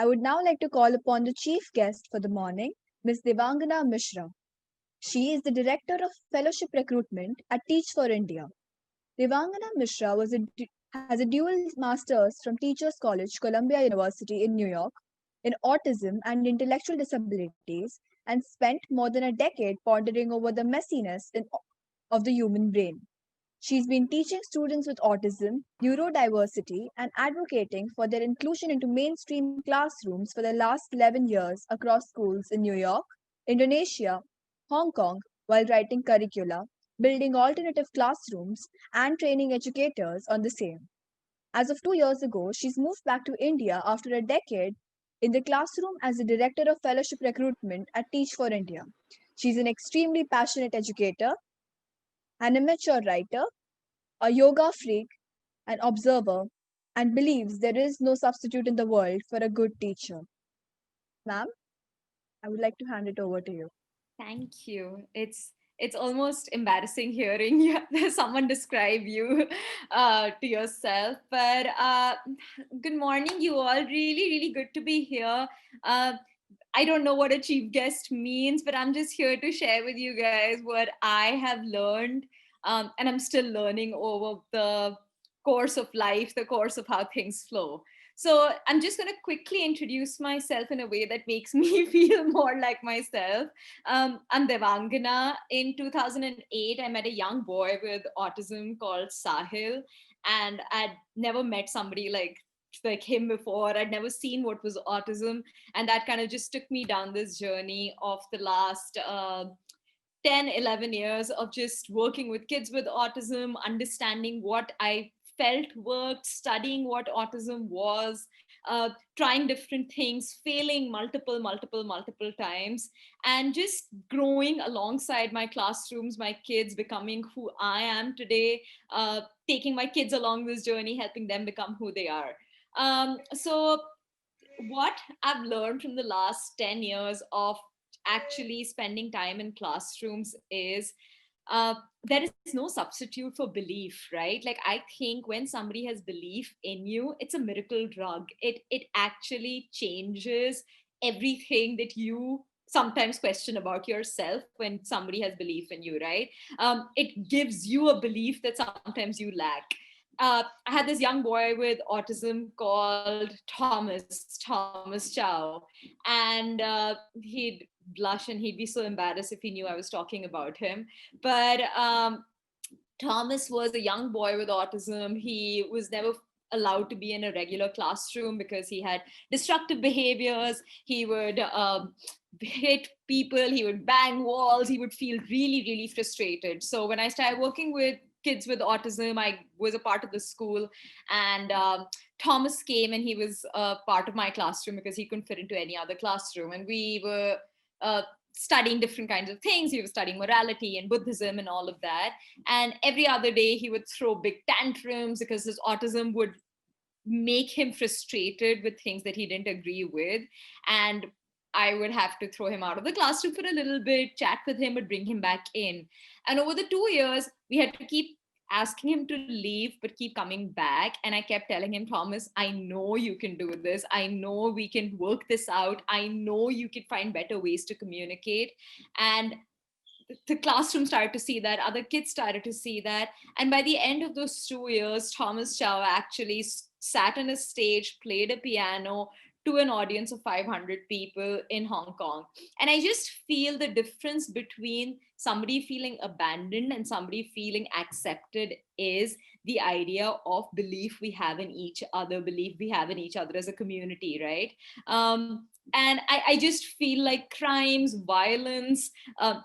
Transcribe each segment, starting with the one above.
I would now like to call upon the chief guest for the morning, Ms. Devangana Mishra. She is the Director of Fellowship Recruitment at Teach for India. Devangana Mishra has a dual master's from Teachers College, Columbia University in New York, in autism and intellectual disabilities, and spent more than a decade pondering over the of the human brain. She's been teaching students with autism, neurodiversity, and advocating for their inclusion into mainstream classrooms for the last 11 years across schools in New York, Indonesia, Hong Kong, while writing curricula, building alternative classrooms, and training educators on the same. As of 2 years ago, she's moved back to India after a decade in the classroom as the Director of Fellowship Recruitment at Teach for India. She's an extremely passionate educator, an amateur writer, a yoga freak, an observer, and believes there is no substitute in the world for a good teacher. Ma'am, I would like to hand it over to you. Thank you. It's almost embarrassing hearing someone describe you to yourself. But good morning, you all. Really, really good to be here. Uh, I don't know what a chief guest means, but I'm just here to share with you guys what I have learned, and I'm still learning over the course of life, the course of how things flow. So I'm just going to quickly introduce myself in a way that makes me feel more like myself. I'm Devangana. In 2008, I met a young boy with autism called Sahil, and I'd never met somebody like him before. I'd never seen what was autism, and that kind of just took me down this journey of the last 10, 11 years of just working with kids with autism, understanding what I felt worked, studying what autism was, trying different things, failing multiple times, and just growing alongside my classrooms, my kids, becoming who I am today, taking my kids along this journey, helping them become who they are. So what I've learned from the last 10 years of actually spending time in classrooms is there is no substitute for belief, right? Like, I think when somebody has belief in you, it's a miracle drug. It actually changes everything that you sometimes question about yourself. When somebody has belief in you, right? It gives you a belief that sometimes you lack. I had this young boy with autism called Thomas Chow, and he'd blush and he'd be so embarrassed if he knew I was talking about him. But Thomas was a young boy with autism. He was never allowed to be in a regular classroom because he had destructive behaviors. He would hit people, he would bang walls, he would feel really, really frustrated. So when I started working with kids with autism, I was a part of the school, and Thomas came and he was part of my classroom because he couldn't fit into any other classroom. And we were uh, studying different kinds of things. He was studying morality and Buddhism and all of that. And every other day he would throw big tantrums because his autism would make him frustrated with things that he didn't agree with. And I would have to throw him out of the classroom for a little bit, chat with him, but bring him back in. And over the 2 years, we had to keep asking him to leave, but keep coming back. And I kept telling him, Thomas, I know you can do this. I know we can work this out. I know you can find better ways to communicate. And the classroom started to see that, other kids started to see that. And by the end of those 2 years, Thomas Chow actually sat on a stage, played a piano to an audience of 500 people in Hong Kong. And I just feel the difference between somebody feeling abandoned and somebody feeling accepted is the idea of belief we have in each other, belief we have in each other as a community, right? And I just feel like crimes, violence,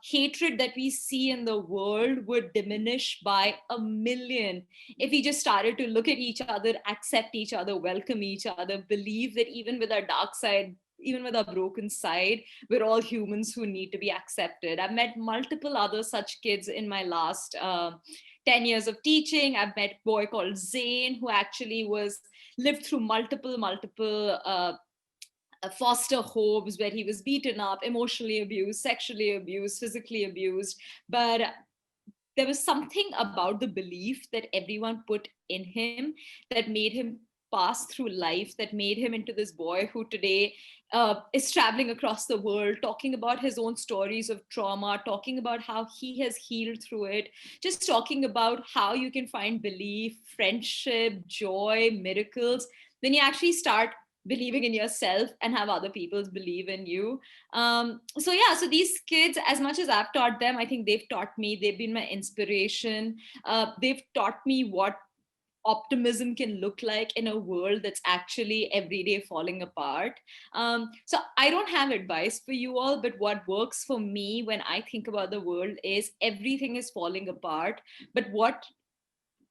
hatred that we see in the world would diminish by a million if we just started to look at each other, accept each other, welcome each other, believe that even with our dark side, even with our broken side, we're all humans who need to be accepted. I've met multiple other such kids in my last 10 years of teaching. I've met a boy called Zain who actually was lived through multiple foster homes where he was beaten up, emotionally abused, sexually abused, physically abused. But there was something about the belief that everyone put in him that made him passed through life that made him into this boy who today is traveling across the world, talking about his own stories of trauma, talking about how he has healed through it, just talking about how you can find belief, friendship, joy, miracles when you actually start believing in yourself and have other people believe in you. So yeah, so these kids, as much as I've taught them, I think they've taught me. They've been my inspiration. They've taught me what optimism can look like in a world that's actually every day falling apart. So I don't have advice for you all, but what works for me when I think about the world is everything is falling apart, but what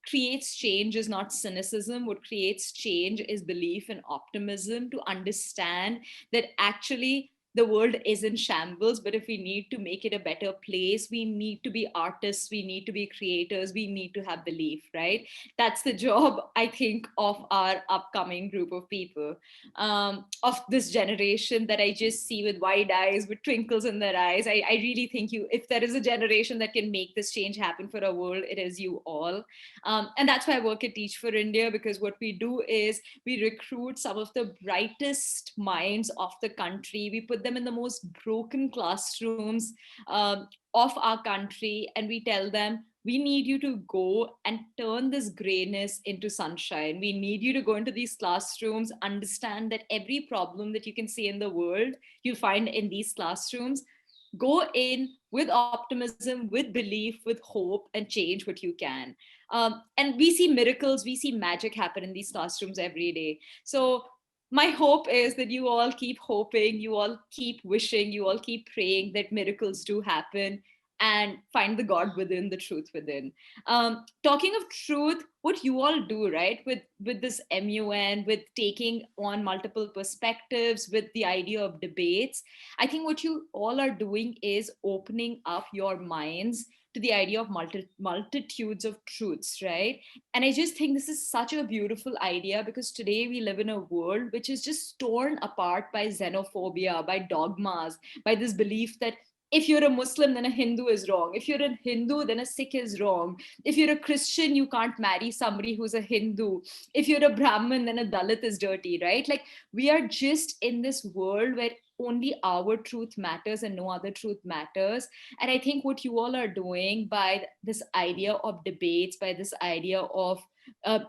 creates change is not cynicism. What creates change is belief and optimism, to understand that actually the world is in shambles, but if we need to make it a better place, we need to be artists, we need to be creators, we need to have belief, right? That's the job, I think, of our upcoming group of people, of this generation that I just see with wide eyes, with twinkles in their eyes. I really think if there is a generation that can make this change happen for our world, it is you all. And that's why I work at Teach for India, because what we do is we recruit some of the brightest minds of the country. We put them in the most broken classrooms of our country, and we tell them, we need you to go and turn this grayness into sunshine. We need you to go into these classrooms, understand that every problem that you can see in the world, you find in these classrooms. Go in with optimism, with belief, with hope, and change what you can. And we see miracles, we see magic happen in these classrooms every day. So my hope is that you all keep hoping, you all keep wishing, you all keep praying that miracles do happen, and find the God within, the truth within. Talking of truth, what you all do, right, with this MUN, with taking on multiple perspectives, with the idea of debates, I think what you all are doing is opening up your minds to the idea of multitudes of truths, right? And I just think this is such a beautiful idea, because today we live in a world which is just torn apart by xenophobia, by dogmas, by this belief that if you're a Muslim, then a Hindu is wrong. If you're a Hindu, then a Sikh is wrong. If you're a Christian, you can't marry somebody who's a Hindu. If you're a Brahmin, then a Dalit is dirty, right? Like, we are just in this world where only our truth matters and no other truth matters. And I think what you all are doing by this idea of debates, by this idea of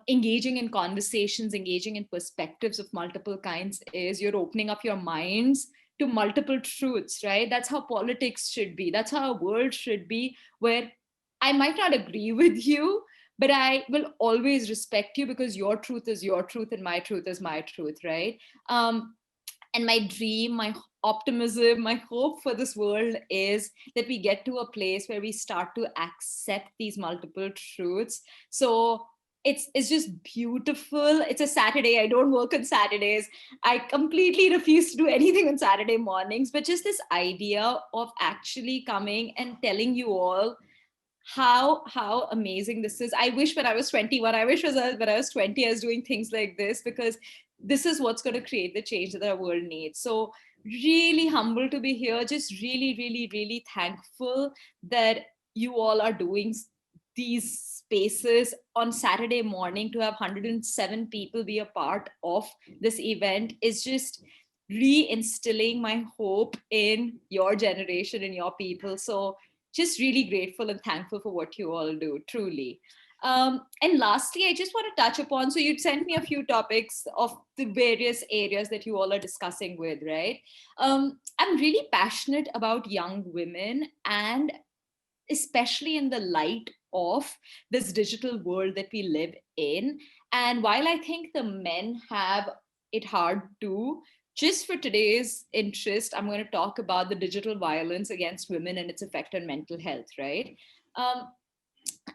engaging in conversations, engaging in perspectives of multiple kinds, is you're opening up your minds to multiple truths, right? That's how politics should be. That's how our world should be, where I might not agree with you, but I will always respect you, because your truth is your truth and my truth is my truth, right? And my dream, my optimism, my hope for this world is that we get to a place where we start to accept these multiple truths. So it's just beautiful. It's a Saturday. I don't work on Saturdays. I completely refuse to do anything on Saturday mornings. But just this idea of actually coming and telling you all how amazing this is. I wish when I was 21, I wish when I was 20, I was doing things like this, because this is what's going to create the change that our world needs. So really humble to be here, just really, really, really thankful that you all are doing these spaces on Saturday morning. To have 107 people be a part of this event is just reinstilling my hope in your generation and your people. So just really grateful and thankful for what you all do, truly. And lastly, I just want to touch upon, so you'd sent me a few topics of the various areas that you all are discussing with, right? I'm really passionate about young women, and especially in the light of this digital world that we live in. And while I think the men have it hard too, just for today's interest, I'm going to talk about the digital violence against women and its effect on mental health, right? Um,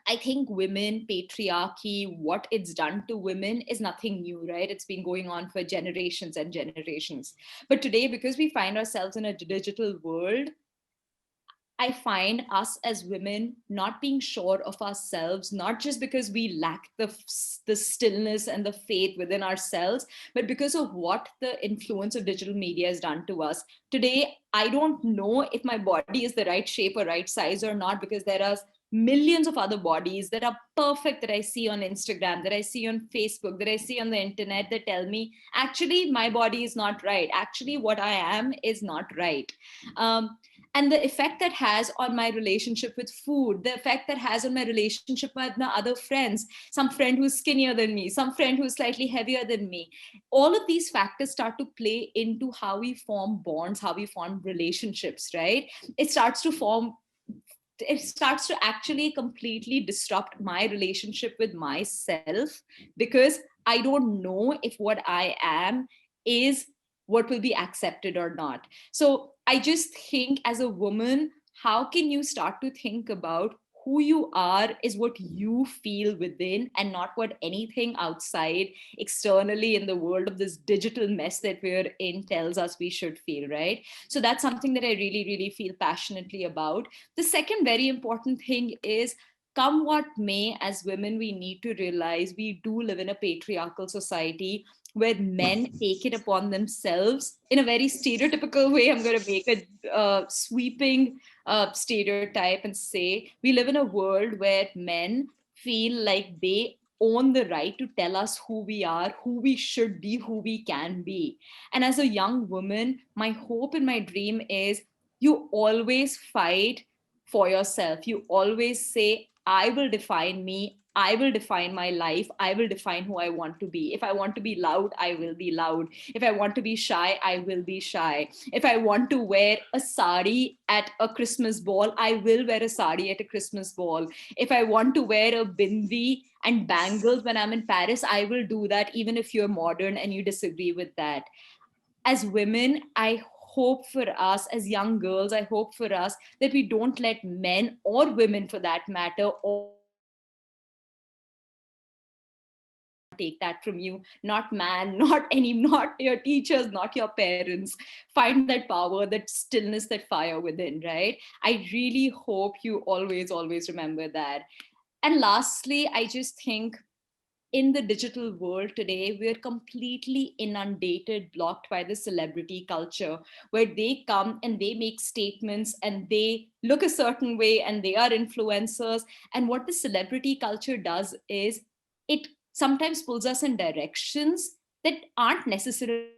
I think women, patriarchy, what it's done to women is nothing new, right? It's been going on for generations and generations. But today, because we find ourselves in a digital world, I find us as women not being sure of ourselves, not just because we lack the stillness and the faith within ourselves, but because of what the influence of digital media has done to us. Today, I don't know if my body is the right shape or right size or not, because there are millions of other bodies that are perfect, that I see on Instagram, that I see on Facebook, that I see on the internet, that tell me actually my body is not right. Actually, what I am is not right. And the effect that has on my relationship with food, the effect that has on my relationship with my other friends, some friend who's skinnier than me, some friend who's slightly heavier than me. All of these factors start to play into how we form bonds, how we form relationships, right? It starts to actually completely disrupt my relationship with myself, because I don't know if what I am is what will be accepted or not. So I just think, as a woman, how can you start to think about who you are is what you feel within, and not what anything outside externally in the world of this digital mess that we're in tells us we should feel, right? So that's something that I really, really feel passionately about. The second very important thing is, come what may, as women, we need to realize we do live in a patriarchal society where men take it upon themselves in a very stereotypical way. I'm going to make a sweeping stereotype and say we live in a world where men feel like they own the right to tell us who we are, who we should be, who we can be. And as a young woman, my hope and my dream is you always fight for yourself. You always say, I will define me. I will define my life. I will define who I want to be. If I want to be loud, I will be loud. If I want to be shy, I will be shy. If I want to wear a sari at a Christmas ball, I will wear a sari at a Christmas ball. If I want to wear a bindi and bangles when I'm in Paris, I will do that, even if you're modern and you disagree with that. As women, I hope for us, as young girls, I hope for us that we don't let men, or women for that matter, or take that from you. Not man, not your teachers, not your parents. Find that power, that stillness, that fire within, right? I really hope you always remember that. And lastly, I just think, in the digital world today, we're completely inundated, blocked by the celebrity culture, where they come and they make statements and they look a certain way and they are influencers. And what the celebrity culture does is, it sometimes pulls us in directions that aren't necessarily.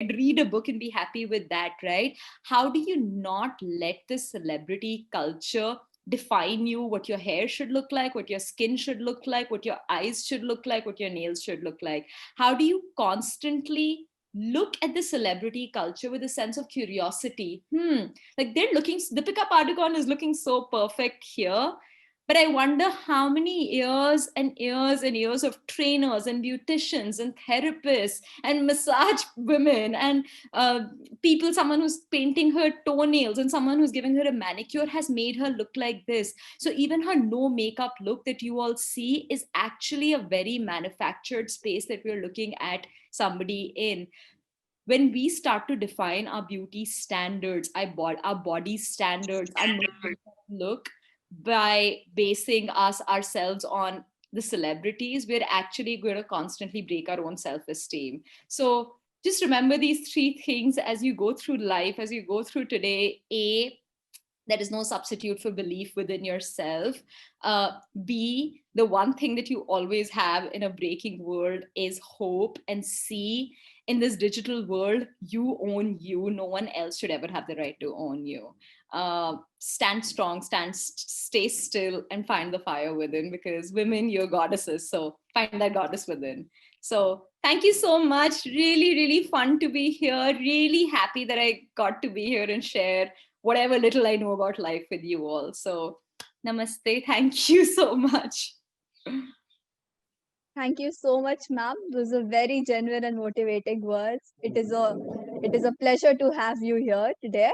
Read a book and be happy with that, right? How do you not let the celebrity culture define you, what your hair should look like, what your skin should look like, what your eyes should look like, what your nails should look like? How do you constantly look at the celebrity culture with a sense of curiosity? Like, Deepika Padukone is looking so perfect here, but I wonder how many years and years and years of trainers and beauticians and therapists and massage women and people, someone who's painting her toenails and someone who's giving her a manicure, has made her look like this. So even her no makeup look that you all see is actually a very manufactured space that we're looking at somebody in. When we start to define our beauty standards, our body standards, our no makeup look, by basing ourselves on the celebrities, we're actually going to constantly break our own self-esteem. So just remember these three things as you go through life, as you go through today. A, there is no substitute for belief within yourself. B, the one thing that you always have in a breaking world is hope. And C, in this digital world, you own you. No one else should ever have the right to own you. Stand strong, stay still, and find the fire within, because women, you're goddesses. So find that goddess within. So thank you so much. Really, really fun to be here. Really happy that I got to be here and share whatever little I know about life with you all. So namaste. Thank you so much. Thank you so much, ma'am. Those are very genuine and motivating words. It is a pleasure to have you here today.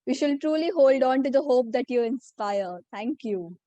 We shall truly hold on to the hope that you inspire. Thank you.